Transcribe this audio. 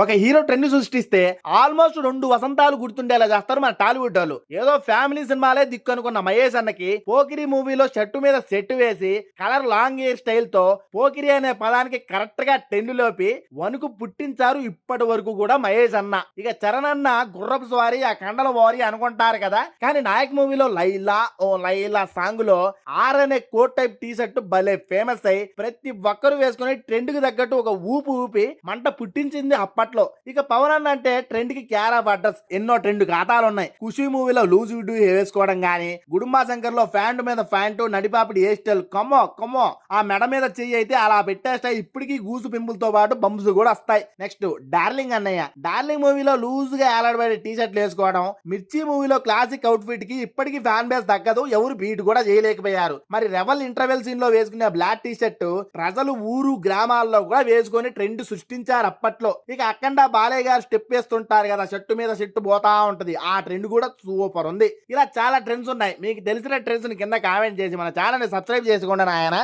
ఒక hero trend సృష్టిస్తే almost 2 వసంతాలు గుర్తుండేలా చేస్తారు మన టాలీవుడ్ వాళ్ళు. ఏదో ఫ్యామిలీ సినిమాలే దిక్కు అనుకున్న మహేష్ అన్నకి పోకిరి మూవీలో షర్టు మీద సెట్ వేసి కలర్ లాంగ్ హెయిర్ స్టైల్ తో పోకిరి అనే పదానికి కరెక్ట్ గా ట్రెండ్ లోపి వణుకు పుట్టించారు ఇప్పటి వరకు కూడా మహేష్ అన్న. ఇక చరణ్ అన్న గుర్రపు స్వారీ ఆ కండల వారి అనుకుంటారు కదా, కానీ నాయక్ మూవీలో లైలా ఓ లైలా సాంగ్ లో ఆర్ అనే కోట్ టైప్ టీ షర్ట్ భలే ఫేమస్ అయి ప్రతి ఒక్కరు వేసుకుని ట్రెండ్ కి తగ్గట్టు ఒక ఊపు ఊపి మంట పుట్టించింది అప్పట్లో. ఇక పవన్ అన్న అంటే ట్రెండ్ కి క్యారా అడ్రస్. ఎన్నో ట్రెండ్ ఖాతాలు ఉన్నాయి. ఖుషి మూవీలో లూజ్ విడ్డు వేసుకోవడం గానీ, గుడుంబా శంకర్ లో ప్యాంటు మీద ప్యాంటు నడిపాపిడి హెయిర్ స్టైల్ కమో కమో, ఆ మెడ మీద చెయ్యి అయితే అలా పెట్టేస్తాయి. ఇప్పటికీ గూసు పింపులతో పాటు బంప్స్ కూడా వస్తాయి. నెక్స్ట్ డార్లింగ్ అన్నయ్య. డార్లింగ్ మూవీలో లూజ్ గా ఏలాడబడే టీ షర్ట్లు వేసుకోవడం, మిర్చి మూవీలో క్లాసిక్ అవుట్ ఫిట్ కి ఇప్పటికీ ఫ్యాన్ బేస్ తగ్గదు, ఎవరు బీట్ కూడా చేయలేకపోయారు. మరి రెవల్ ఇంటర్వెల్ సీన్ లో వేసుకునే బ్లాక్ టీ షర్ట్ ప్రజలు ఊరు గ్రామాల్లో కూడా వేసుకొని ట్రెండ్ సృష్టించారు అప్పట్లో. ఇక అఖండ బాలయ్య గారు స్టెప్ వేస్తుంటారు కదా, షర్టు మీద షర్టు పోతా ఉంటది, ఆ ట్రెండ్ కూడా సూపర్ ఉంది. ఇలా చాలా ట్రెండ్స్ ఉన్నాయి. మీకు తెలిసిన ట్రెండ్స్ ని కింద కామెంట్ చేసి మన ఛానల్ ని సబ్స్క్రైబ్ చేసుకోండి నాయన.